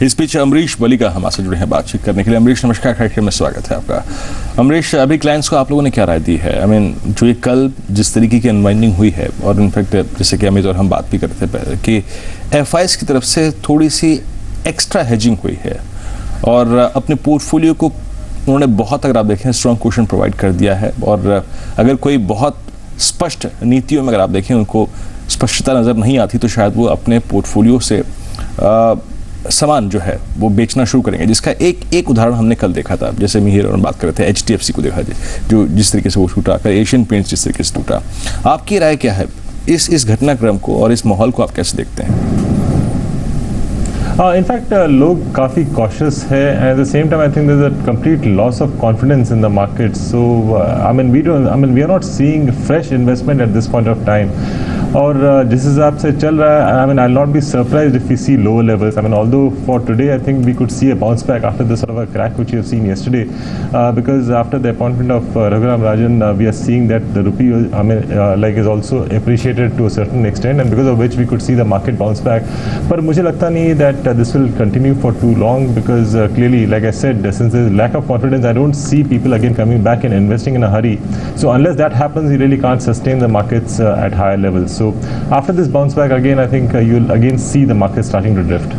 इस बीच अमरीश बलिगा हमारे जुड़े हैं बातचीत करने के लिए। अमरीश नमस्कार, कार्यक्रम में स्वागत है आपका। अमरीश, अभी क्लाइंट्स को आप लोगों ने क्या राय दी है? जो ये कल जिस तरीके की अनवाइंडिंग हुई है, और इनफैक्ट जैसे कि अमित और हम बात भी करते थे पहले कि एफआईएस की तरफ से थोड़ी सी एक्स्ट्रा हेजिंग हुई है और अपने पोर्टफोलियो को उन्होंने बहुत, अगर आप देखें, स्ट्रॉन्ग क्वेश्चन प्रोवाइड कर दिया है। और अगर कोई बहुत स्पष्ट नीतियों में अगर आप देखें उनको स्पष्टता नज़र नहीं आती तो शायद वो अपने पोर्टफोलियो से सामान जो है वो बेचना शुरू करेंगे, जिसका एक उदाहरण हमने कल देखा था। जैसे मिहिर और बात कर रहे थे, HDFC को देखा जो जिस तरीके से वो टूटा, फिर एशियन पेंट्स जिस तरीके से टूटा। आपकी राय क्या है इस घटनाक्रम को और इस माहौल को आप कैसे देखते हैं? इनफैक्ट लोग काफ़ी कॉशियस है and at the same time I think there is a complete loss of confidence in the market. So we are not seeing fresh investment at this point of time. और जिस हिसाब से चल रहा है, I will not be surprised if we see lower levels. Although for today I think we could see a bounce back after this sort of a crack which we have seen yesterday, because after the appointment of Raghuram Rajan, we are seeing that the rupee is also appreciated to a certain extent, and because of which we could see the market bounce back. पर मुझे लगता नहीं that this will continue for too long, because clearly, like I said, since there is lack of confidence, I don't see people again coming back and investing in a hurry. So unless that happens, you really can't sustain the markets at higher levels. So after this bounce back again, I think you'll again see the market starting to drift.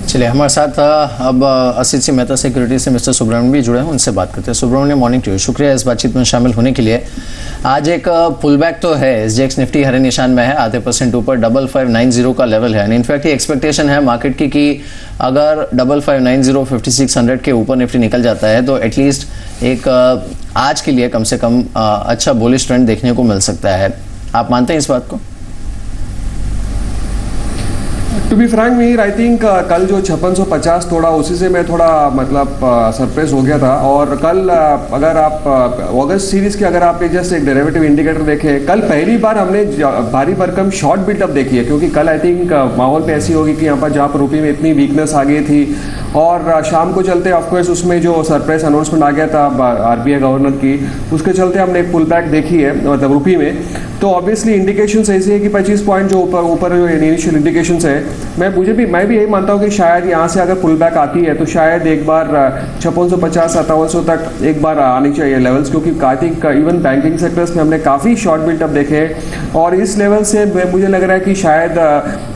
चलिए, हमारे साथ अब Asit Mehta security से mister Subramaniam भी जुड़े हैं, उनसे बात करते हैं। सुब्रमण्यम, मॉर्निंग टू यू, शुक्रिया इस बातचीत में शामिल होने के लिए। आज एक पुल बैक तो है, SGX निफ्टी हरे निशान में है, आधे % ऊपर 5590 का लेवल है। इनफैक्ट ये एक्सपेक्टेशन है मार्केट की कि अगर 5590 5600 के ऊपर निफ्टी निकल जाता है तो एटलीस्ट एक आज के लिए कम से कम अच्छा बुलिश ट्रेंड देखने को मिल सकता है। आप मानते हैं इस बात को? To be frank Mir, I think कल जो 5650 तोड़ा, उसी से मैं थोड़ा सरप्राइज हो गया था। और कल अगर आप अगस्त सीरीज के अगर आप जस्ट एक डेरिवेटिव इंडिकेटर देखें, कल पहली बार हमने भारी भरकम शॉर्ट बिल्डअप देखी है, क्योंकि कल आई थिंक माहौल पे ऐसी होगी कि यहाँ पर जहाँ पर रुपये में इतनी वीकनेस आ गई थी और शाम को चलते ऑफकोर्स उसमें जो सरप्राइज अनाउंसमेंट आ गया था RBI गवर्नर की, उसके चलते हमने एक पुल बैक देखी है मतलब रुपये में। तो ऑब्वियसली इंडिकेशंस ऐसी है कि 25 पॉइंट जो ऊपर जो इनिशियल इंडिकेशंस है, मैं भी यही मानता हूँ कि शायद यहाँ से अगर पुल बैक आती है तो शायद एक बार 5650 5700 तक एक बार आनी चाहिए लेवल्स, क्योंकि I think even banking sectors में हमने काफ़ी शॉर्ट बिल्डअप देखे हैं और इस लेवल से मुझे लग रहा है कि शायद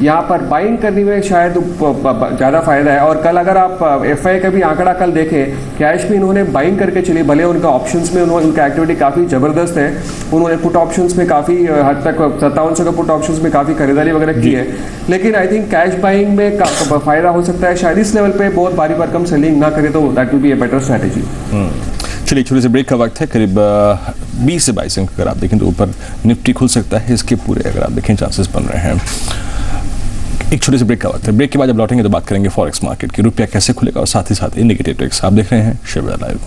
यहाँ पर बाइंग करने में शायद ज़्यादा फायदा है। और कल अगर आप FI का भी आंकड़ा कल देखें, कैश भी इन्होंने बाइंग करके चली, भले उनका ऑप्शंस में उनका एक्टिविटी काफ़ी ज़बरदस्त है, उन्होंने पुट ऑप्शंस में काफ़ी हद तक 5700 का पुट ऑप्शंस में काफ़ी खरीदारी वगैरह की है, लेकिन आई थिंक कैश बाइंग में फायदा हो सकता है। शायद इस लेवल पे बहुत भारी भरकम सेलिंग ना करे तो that will be a better strategy. चलिए, छोटे से ब्रेक का वक्त है, करीब 20 से 22 अंक अगर आप देखें तो ऊपर निफ्टी खुल सकता है, इसके पूरे अगर आप देखें चांसेस बन रहे हैं। एक छोटे से ब्रेक का वक्त है, ब्रेक के बाद जब लौटेंगे तो बात करेंगे फॉरेक्स मार्केट की, रुपया कैसे खुलेगा और साथ ही साथ इंडिकेटर ट्रिक्स। आप देख रहे हैं शेयर लाइव।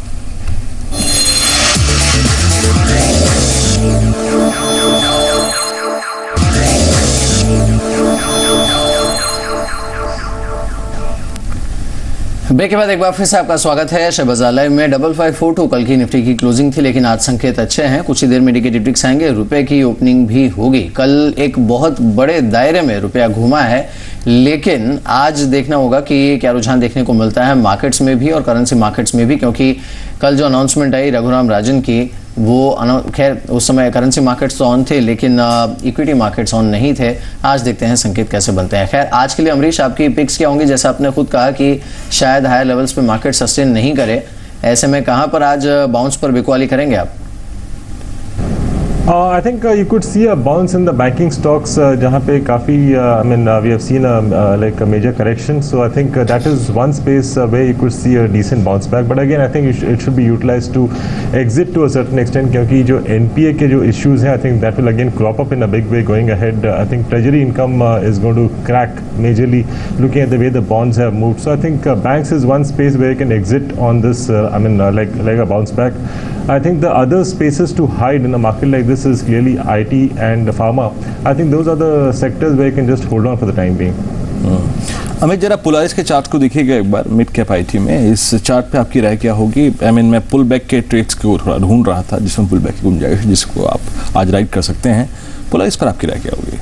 ब्रेक के बाद एक बार फिर से आपका स्वागत है शेयर बाजार लाइव में। 5542 कल की निफ्टी की क्लोजिंग थी, लेकिन आज संकेत अच्छे हैं। कुछ ही देर में इंडिकेटिव ट्रिक्स आएंगे, रुपए की ओपनिंग भी होगी। कल एक बहुत बड़े दायरे में रुपया घूमा है, लेकिन आज देखना होगा कि क्या रुझान देखने को मिलता है मार्केट्स में भी और करेंसी मार्केट्स में भी, क्योंकि कल जो अनाउंसमेंट आई रघुराम राजन की, वो खैर उस समय करेंसी मार्केट्स तो ऑन थे लेकिन इक्विटी मार्केट्स ऑन नहीं थे। आज देखते हैं संकेत कैसे बनते हैं। खैर, आज के लिए अमरीश, आपकी पिक्स क्या होंगी? जैसा आपने खुद कहा कि शायद हायर लेवल्स पे मार्केट सस्टेन नहीं करे, ऐसे में कहां पर आज बाउंस पर बिकवाली करेंगे आप? I think you could see a bounce in the banking stocks जहाँ पे काफ़ी we have seen like a major correction, so I think that is one space where you could see a decent bounce back, but again I think it should be utilized to exit to a certain extent, क्योंकि जो NPA के जो issues हैं I think that will again crop up in a big way going ahead. I think treasury income is going to crack majorly looking at the way the bonds have moved, so I think banks is one space where you can exit on this like a bounce back. I think the other spaces to hide in a market like this is clearly IT and pharma. I think those are the sectors where you can just hold on for the time being. Amit, जरा Polaris के chart को देखिएगा एक बार, mid cap IT में। इस chart पे आपकी राय क्या होगी? मैं पुल बैक के ट्रेड्स को थोड़ा ढूंढ रहा था जिसमें पुल बैक की गुंजाइश जिसको आप आज राइड कर सकते हैं। पोलारिस पर आपकी राय क्या होगी?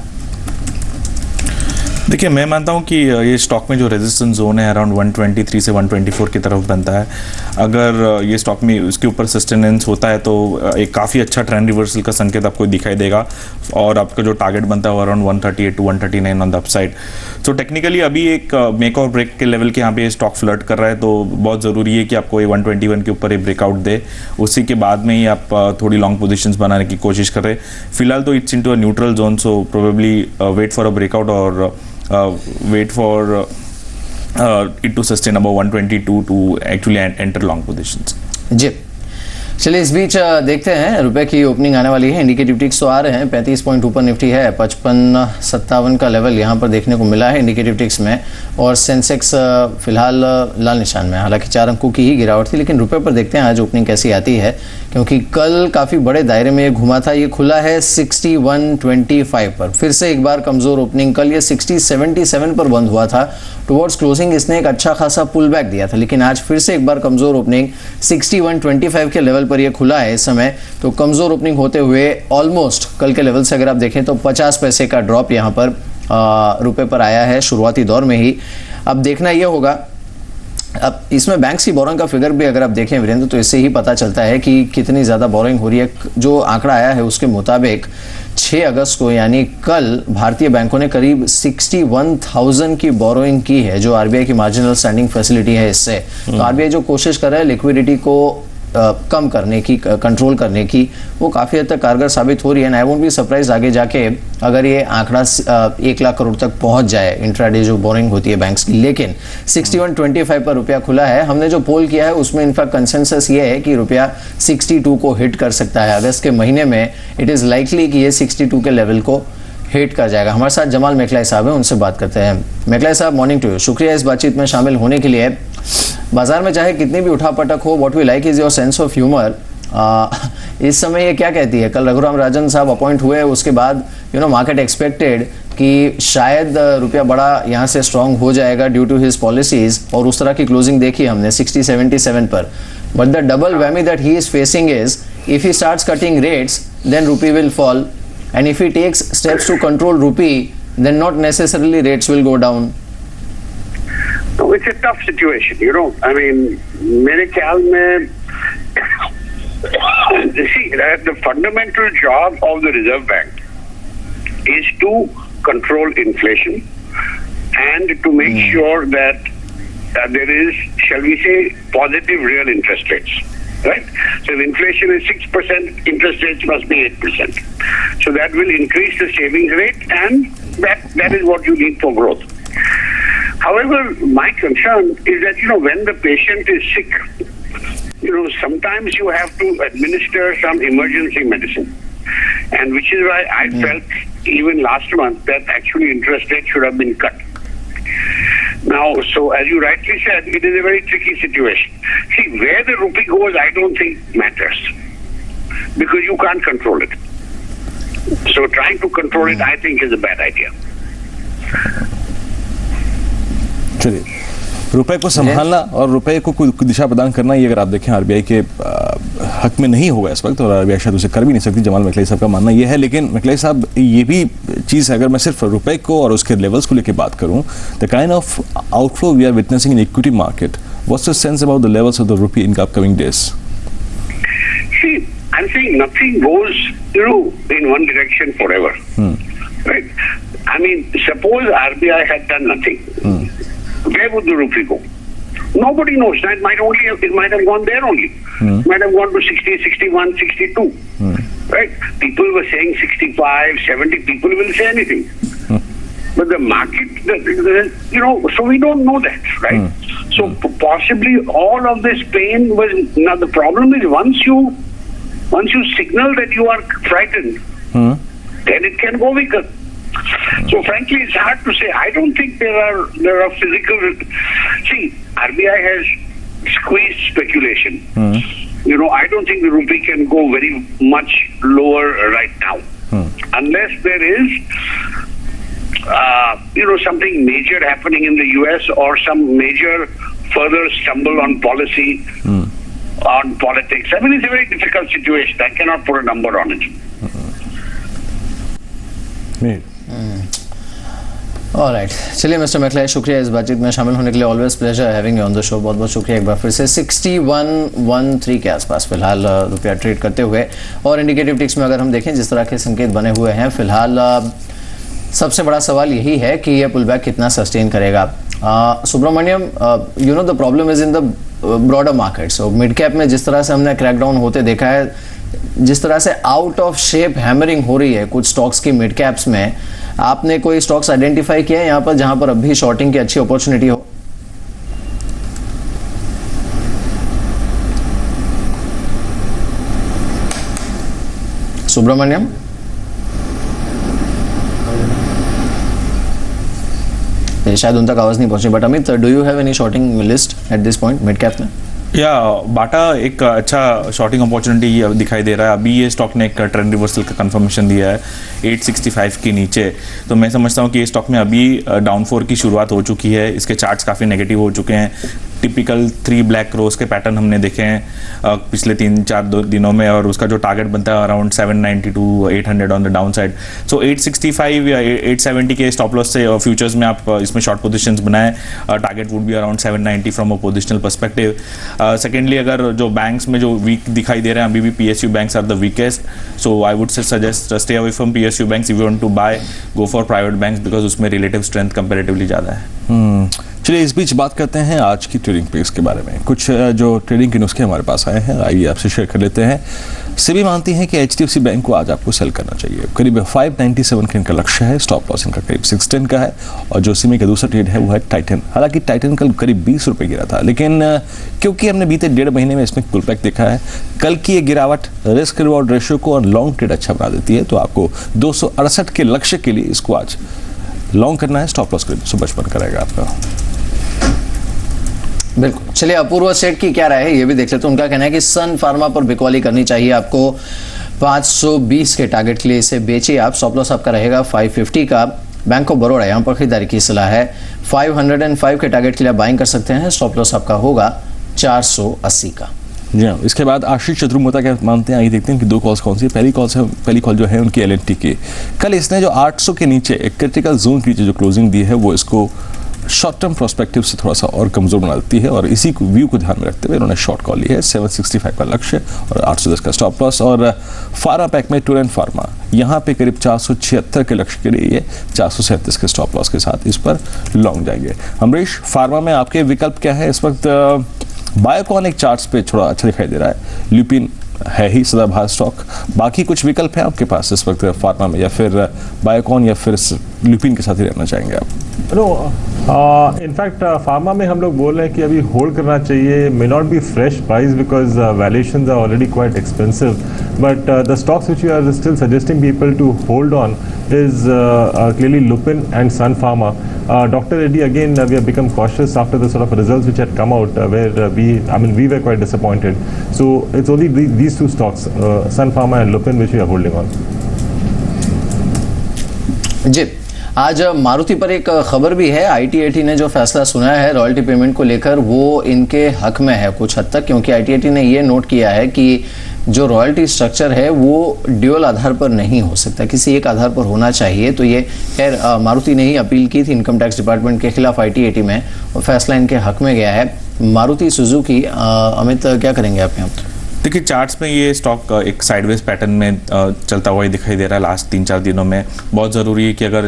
देखिए, मैं मानता हूँ कि ये स्टॉक में जो रेजिस्टेंस जोन है अराउंड 123 से 124 की तरफ बनता है। अगर ये स्टॉक में उसके ऊपर सस्टेनेंस होता है तो एक काफ़ी अच्छा ट्रेंड रिवर्सल का संकेत आपको दिखाई देगा और आपका जो टारगेट बनता है वो around 138 to 139 on the upside. तो टेक्निकली अभी एक मेक और ब्रेक के लेवल के यहाँ पे स्टॉक फ्लर्ट कर रहा है, तो बहुत ज़रूरी है कि आपको ये 121 के ऊपर ये ब्रेकआउट दे, उसी के बाद में ही आप थोड़ी लॉन्ग पोजिशंस बनाने की कोशिश कर रहे हैं। फिलहाल तो it's into a neutral zone, so probably wait for a breakout और wait for it to sustain above 122 to actually enter long positions. जी, चलिए इस बीच देखते हैं रुपए की ओपनिंग आने वाली है। इंडिकेटिव टिक्स तो आ रहे हैं, 35 पॉइंट ऊपर निफ्टी है, 55-57 का लेवल यहाँ पर देखने को मिला है इंडिकेटिव टिक्स में, और सेंसेक्स फिलहाल लाल निशान में, हालांकि 4 अंकों की ही गिरावट थी। लेकिन रुपए पर देखते हैं आज ओपनिंग कैसी आती है, क्योंकि कल काफ़ी बड़े दायरे में घुमा था। ये खुला है 61.25 पर, फिर से एक बार कमज़ोर ओपनिंग। कल ये 60.77 पर बंद हुआ था, टुवर्ड्स क्लोजिंग इसने एक अच्छा खासा पुल बैक दिया था, लेकिन आज फिर से एक बार कमज़ोर ओपनिंग 61.25 के लेवल पर ये खुला है इस समय। तो कमज़ोर ओपनिंग होते हुए ऑलमोस्ट कल के लेवल से अगर आप देखें तो 50 पैसे का ड्रॉप यहाँ पर रुपए पर आया है शुरुआती दौर में ही। अब देखना यह होगा, अब इसमें बैंक्स की बोरोइंग का फिगर भी अगर आप देखें वीरेंद्र, तो इससे ही पता चलता है कि कितनी ज़्यादा बोरोइंग हो रही है। जो आंकड़ा आया है उसके मुताबिक 6 अगस्त को यानी कल भारतीय बैंकों ने करीब 61,000 की बोरोइंग की है, जो आरबीआई की मार्जिनल स्टैंडिंग फैसिलिटी है इससे। तो आरबीआई जो कोशिश कर रहा है लिक्विडिटी को कम करने की, कंट्रोल करने की, वो काफ़ी हद तक कारगर साबित हो रही है। आई वोंट बी सरप्राइज आगे जाके अगर ये आंकड़ा 1 लाख करोड़ तक पहुंच जाए इंट्राडे जो बोरिंग होती है बैंक्स की। लेकिन 61.25 पर रुपया खुला है। हमने जो पोल किया है उसमें इनफैक्ट कंसेंसस ये है कि रुपया 62 को हिट कर सकता है अगस्त के महीने में। इट इज़ लाइकली कि ये 62 के लेवल को हिट कर जाएगा। हमारे साथ जमाल मेखलाई साहब हैं, उनसे बात करते हैं। मेखलाई साहब, मॉर्निंग टू यू, शुक्रिया इस बातचीत में शामिल होने के लिए। बाजार में चाहे कितनी भी उठापटक हो, what we like is your sense of humour. इस समय ये क्या कहती है? कल रघुराम राजन साहब अपॉइंट हुए, उसके बाद मार्केट एक्सपेक्टेड कि शायद रुपया बड़ा यहाँ से स्ट्रांग हो जाएगा ड्यू टू हिज पॉलिसीज, और उस तरह की क्लोजिंग देखी हमने 60-77 पर। But the double whammy that he is facing is if he starts cutting rates then rupee will fall, and if he takes steps to control rupee, then not necessarily rates will go down. No, it's a tough situation, I mean, mere ख्याल में see, the fundamental job of the Reserve Bank is to control inflation and to make sure that there is, shall we say, positive real interest rates. Right? So if inflation is 6%, interest rates must be 8%. So that will increase the savings rate, and that is what you need for growth. However, my concern is that, when the patient is sick, sometimes you have to administer some emergency medicine. And which is why I felt even last month that actually interest rates should have been cut. Now, so as you rightly said, it is a very tricky situation. See, where the rupee goes, I don't think matters, because you can't control it. So trying to control it, I think, is a bad idea. चलिए, रुपए को संभालना और रुपए को कोई दिशा प्रदान करना, ये अगर आप देखें आरबीआई के हक में नहीं होगा इस वक्त, और आरबीआई शायद उसे कर भी नहीं सकती। जमाल मेखलाई साहब का मानना ये है। लेकिन मेखलाई साहब, ये भी चीज़ है, अगर मैं सिर्फ रुपए को और उसके लेवल्स को लेकर बात करूं, the kind of outflow we are witnessing in equity market, what's your sense about the levels of the rupee in upcoming days? See, I'm saying nothing goes, in one direction forever. Right? I mean, suppose RBI had done nothing. Where would the rupee go? Nobody knows. It might have gone there only. Might have gone to 60, 61, 62. Right? People were saying 65, 70. People will say anything. But the market, so we don't know that, right? So possibly all of this pain was. Now the problem is once you signal that you are frightened, then it can go weaker. So frankly, it's hard to say. I don't think there are physical. See, RBI has squeezed speculation. I don't think the rupee can go very much lower right now, unless there is, something major happening in the US or some major further stumble on policy, on politics. I mean, it's a very difficult situation. I cannot put a number on it. Alright, चलिए mister मैकलाय, शुक्रिया इस बातचीत में शामिल होने के लिए। Always pleasure having you on the show. बहुत बहुत शुक्रिया एक बार फिर से। 6113 के आसपास फिलहाल रुपया ट्रेड करते हुए, और इंडिकेटिव टिक्स में अगर हम देखें जिस तरह के संकेत बने हुए हैं फिलहाल, सबसे बड़ा सवाल यही है कि यह पुल बैक कितना सस्टेन करेगा। Subramaniam, you know the problem is in the broader market. So mid cap में जिस तरह से हमने क्रैकडाउन होते देखा है, जिस तरह से आउट ऑफ शेप हैमरिंग हो रही है कुछ स्टॉक्स की मिड कैप्स में, आपने कोई स्टॉक्स आइडेंटिफाई किया है यहाँ पर जहां पर अभी शॉर्टिंग की अच्छी अपॉर्चुनिटी हो? सुब्रमण्यम, शायद उन तक आवाज नहीं पहुंची, but Amit, do you have any shorting list at this point mid cap में? या बाटा एक अच्छा शॉर्टिंग अपॉर्चुनिटी दिखाई दे रहा है। अभी ये स्टॉक ने एक ट्रेंड रिवर्सल का कंफर्मेशन दिया है 865 के नीचे, तो मैं समझता हूँ कि ये स्टॉक में अभी डाउनफॉल की शुरुआत हो चुकी है। इसके चार्ट्स काफ़ी नेगेटिव हो चुके हैं। टिपिकल 3 ब्लैक रोज के पैटर्न हमने देखे हैं पिछले 3-4 दिनों में, और उसका जो टारगेट बनता है around 790 to 800 on the down side. So 865 या 870 के स्टॉप लॉस से फ्यूचर्स में आप इसमें शॉर्ट पोजीशंस बनाएं। Target would be around 790 from a positional perspective. Secondly, अगर जो बैंक्स में जो वीक दिखाई दे रहे हैं अभी भी, PSU banks are the weakest, so I would suggest stay away from PSU banks. If you want to buy, go for private banks because उसमें रिलेटिव स्ट्रेंथ कंपैरेटिवली ज़्यादा है। चलिए इस बीच बात करते हैं आज की ट्रेडिंग पेस के बारे में। कुछ जो ट्रेडिंग के नुस्खे हमारे पास आए हैं, आइए आपसे शेयर कर लेते हैं। सेबी मानती है कि HDFC बैंक को आज आपको सेल करना चाहिए। करीब 597 का इनका लक्ष्य है, स्टॉप लॉस इनका करीब 610 का है, और जो सेबी का दूसरा ट्रेड है वो है टाइटन। हालांकि टाइटन कल करीब 20 रुपये गिरा था, लेकिन क्योंकि हमने बीते 1.5 महीने में इसमें पुल बैक देखा है, कल की ये गिरावट रिस्क रिवॉर्ड रेशियो को और लॉन्ग ट्रेड अच्छा बना देती है। तो आपको 268 के लक्ष्य के लिए इसको आज लॉन्ग करना है। स्टॉप लॉस करीब 155 करेगा आपका। बिल्कुल, चलिए अपूर्व सेठ की क्या राय है ये भी देख लेते हैं। उनका कहना है कि सन फार्मा पर बिकवाली करनी चाहिए आपको। 520 के टारगेट के लिए इसे बेचिए आप। स्टॉप लॉस आपका रहेगा 550 का। बैंक ऑफ बड़ौदा यहाँ पर खरीदारी की सलाह है। 505 के टारगेट के लिए बाइंग कर सकते हैं। स्टॉप लॉस आपका होगा 480 का। जी हाँ, इसके बाद आशीष चतुर्मोता क्या मानते हैं, आइए देखते हैं कि 2 कॉल्स कौन सी है। पहली कॉल जो है उनकी L&T की। कल इसने जो 800 के नीचे एक क्रिटिकल जोन की जो क्लोजिंग दी है वो इसको शॉर्ट टर्म प्रोस्पेक्टिव से थोड़ा सा और कमजोर बना देती है, और इसी व्यू को ध्यान में रखते हुए इन्होंने शॉर्ट कॉल ली है। 765 का लक्ष्य और 810 का स्टॉप लॉस। और फारा पैक में टूरेंट फार्मा यहाँ पे करीब 476 के लक्ष्य के लिए 437 के स्टॉप लॉस के साथ इस पर लॉन्ग जाएंगे। अमरीश, फार्मा में आपके विकल्प क्या है इस वक्त? बायोकॉन एक चार्ट्स पे थोड़ा अच्छा दिखाई दे रहा है, ल्यूपिन है ही सदाबहार स्टॉक। बाकी कुछ विकल्प है आपके पास इस वक्त फार्मा में, या फिर बायोकॉन या फिर ल्यूपिन के साथ ही रहना चाहेंगे आप? नो, इनफैक्ट फार्मा में हम लोग बोल रहे हैं कि अभी होल्ड करना चाहिए। May not be fresh price because valuations are already quite expensive, but the stocks which we are still suggesting people to hold on is clearly Lupin and Sun Pharma. Dr. Reddy, again, we have become cautious after the sort of results which had come out, where we were quite disappointed. So it's only these two stocks, Sun Pharma and Lupin, which we are holding on. जी, आज मारुति पर एक खबर भी है। ITAT ने जो फैसला सुनाया है रॉयल्टी पेमेंट को लेकर, वो इनके हक में है कुछ हद तक, क्योंकि ITAT ने ये नोट किया है कि जो रॉयल्टी स्ट्रक्चर है वो ड्यूअल आधार पर नहीं हो सकता, किसी एक आधार पर होना चाहिए। तो ये खैर मारुति ने ही अपील की थी इनकम टैक्स डिपार्टमेंट के खिलाफ ITAT में, और फैसला इनके हक में गया है। मारुति सुजुकी, अमित क्या करेंगे आप यहाँ? देखिए, चार्ट्स में ये स्टॉक एक साइडवेज पैटर्न में चलता हुआ ही दिखाई दे रहा है लास्ट 3-4 दिनों में। बहुत ज़रूरी है कि अगर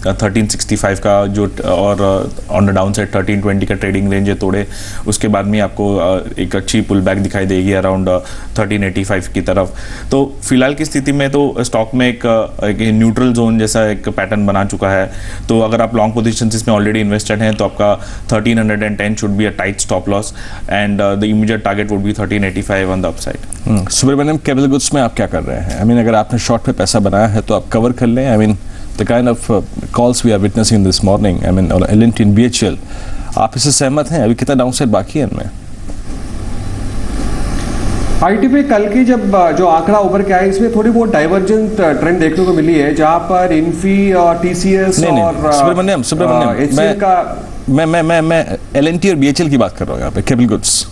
1365 का जो और ऑन द डाउन साइड 1320 का ट्रेडिंग रेंज है तोड़े, उसके बाद में आपको एक अच्छी पुल बैक दिखाई देगी अराउंड 1385 की तरफ। तो फिलहाल की स्थिति में तो स्टॉक में एक न्यूट्रल जोन जैसा एक पैटर्न बना चुका है। तो अगर आप लॉन्ग पोजिशन इसमें ऑलरेडी इन्वेस्टेड हैं तो आपका 1310 should be a tight stop loss, and the immediate target would be 1385 on the upside. Subramaniam, capital goods में आप क्या कर रहे हैं? अगर आपने शॉर्ट पे पैसा बनाया है तो आप कवर कर लें। The kind of calls we are witnessing this morning, और L&T and BHEL, आप इससे सहमत हैं? अभी कितना डाउनसाइड बाकी है इनमें? IT पे कल की जब जो आंकड़ा उभर के आया, इसमें थोड़ी बहुत डाइवर्जेंट ट्रेंड देखने को मिली है, जहां पर इन्फी और TCS और सुब्रमण्यम HCL का मैं L&T और BHEL की बात कर रहा हूँ यहाँ पे। कैपिटल गुड्स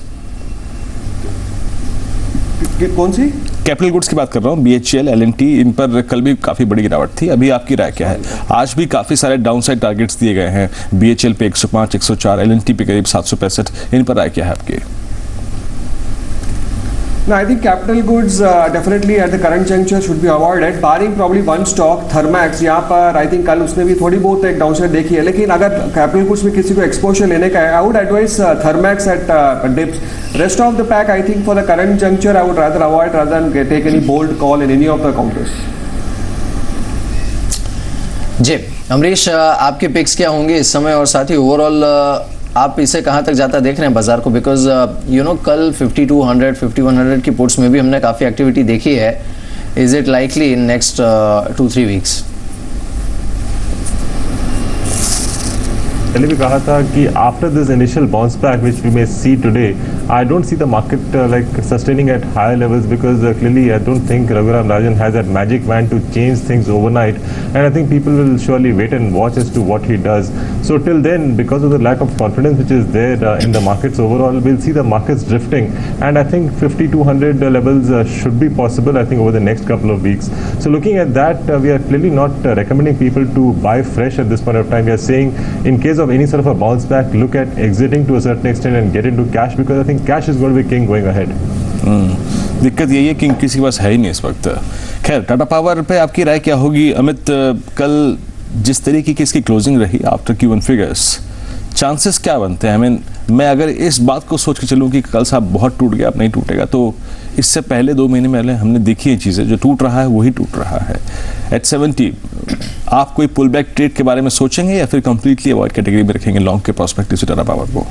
कौन सी? कैपिटल गुड्स की बात कर रहा हूँ, BHEL, L&T, इन पर कल भी काफ़ी बड़ी गिरावट थी, अभी आपकी राय क्या है? आज भी काफ़ी सारे डाउनसाइड टारगेट्स दिए गए हैं, BHEL पे 105, 104, L&T पे करीब 765, इन पर राय क्या है आपकी? No, I think capital goods definitely at the current juncture should be avoided, barring probably one stock, Thermax. यहाँ पर I think कल उसने भी थोड़ी बहुत एक डाउनसाइड देखी है, लेकिन अगर कैपिटल गुड्स में किसी को एक्सपोजर लेने का है, I would advise Thermax at dips. Rest of the pack, I think for the current juncture, I would rather avoid rather than take any bold call in any of the counters. जी अमरीश, आपके pics क्या होंगे इस समय, और साथ ही overall आप इसे कहाँ तक जाता देख रहे हैं बाजार को? बिकॉज यू नो कल 5200, 5100 की पुट्स में भी हमने काफ़ी एक्टिविटी देखी है. Is it likely in next 2-3 weeks? पहले भी कहा था कि after this initial bounce back which we may see today, I don't see the market like sustaining at higher levels because clearly I don't think Raghuram Rajan has that magic wand to change things overnight, and I think people will surely wait and watch as to what he does. So till then, because of the lack of confidence which is there in the markets overall, we'll see the markets drifting, and I think 5200 levels should be possible, I think, over the next couple of weeks. So looking at that, we are clearly not recommending people to buy fresh at this point of time. We are saying in case of any sort of a bounce back, look at exiting to a certain extent and get into cash, because I think cash is going to be king going ahead. दिक्कत यही है कि किसी के पास है ही नहीं इस वक्त. खैर, टाटा पावर पे आपकी राय क्या होगी अमित? कल जिस तरीके की इसकी क्लोजिंग रही आफ्टर Q1 फिगर्स, चांसेस क्या बनते हैं? मैं अगर इस बात को सोच के चलूँ कि कल साहब बहुत टूट गया, अब नहीं टूटेगा, तो इससे पहले 2 महीने पहले हमने देखी है चीज़ें, जो टूट रहा है वही टूट रहा है. एट 70 आप कोई पुल बैक ट्रेड के बारे में सोचेंगे या फिर कंप्लीटली अवॉइड कैटेगरी में रखेंगे लॉन्ग के प्रोस्पेक्टिव से टाटा पावर को?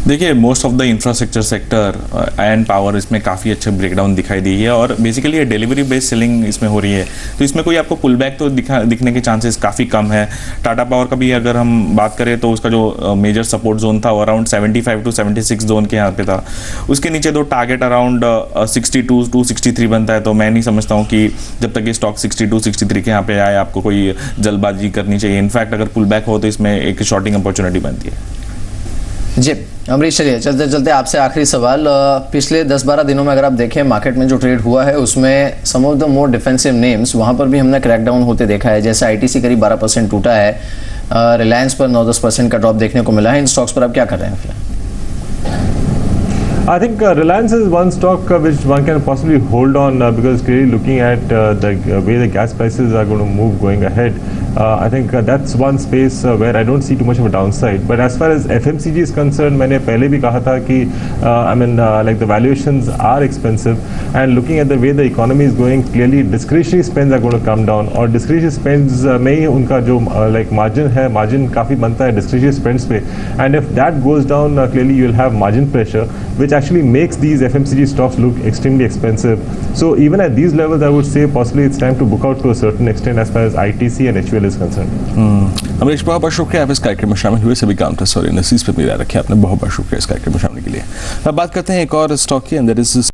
देखिए, most of the infrastructure sector and power इसमें काफ़ी अच्छा ब्रेकडाउन दिखाई दी है, और बेसिकली ये डिलीवरी बेस्ड सेलिंग इसमें हो रही है, तो इसमें कोई आपको पुल बैक तो दिखने के चांसेस काफ़ी कम है. टाटा पावर का भी अगर हम बात करें तो उसका जो मेजर सपोर्ट जोन था वो अराउंड 75 to 76 जोन के यहाँ पे था. उसके नीचे दो टारगेट अराउंड 62 to 63 बनता है, तो मैं नहीं समझता हूँ कि जब तक ये स्टॉक 62 63 के यहाँ पे आए आपको कोई जल्दबाजी करनी चाहिए. इनफैक्ट अगर पुल बैक हो तो इसमें एक शॉर्टिंग अपॉर्चुनिटी बनती है. जी अमरीश, चलिए चलते चलते आपसे आखिरी सवाल. पिछले 10-12 दिनों में अगर आप देखें मार्केट में जो ट्रेड हुआ है उसमें some of the more defensive names, वहां पर भी हमने क्रैकडाउन होते देखा है. जैसे ITC करीब 12% टूटा है, रिलायंस पर 9-10% का ड्रॉप देखने को मिला है. इन स्टॉक्स पर आप क्या कर रहे हैं? I think Reliance is one stock which one can possibly hold on because clearly looking at the way the gas prices are going to move going ahead, I think that's one space where I don't see too much of a downside. But as far as FMCG is concerned, मैंने पहले भी कहा था कि I mean like the valuations are expensive, and looking at the way the economy is going, clearly discretionary spends are going to come down, और discretionary spends में ही उनका जो like margin काफ़ी बनता है discretionary spends पे, and if that goes down, clearly you'll have margin pressure, which actually makes these FMCG stocks look extremely expensive. So even at these levels, I would say possibly it's time to book out to a certain extent as far as ITC and HUL is concerned. Amrish, बहुत बहुत शुक्रिया आप इस कार्यक्रम में शामिल हुए. सभी काम और इनसीज पे मेरा रखे आपने, बहुत बहुत शुक्रिया इस कार्यक्रम में शामिल के लिए. अब बात करते हैं एक और स्टॉक की, एंड दैट इज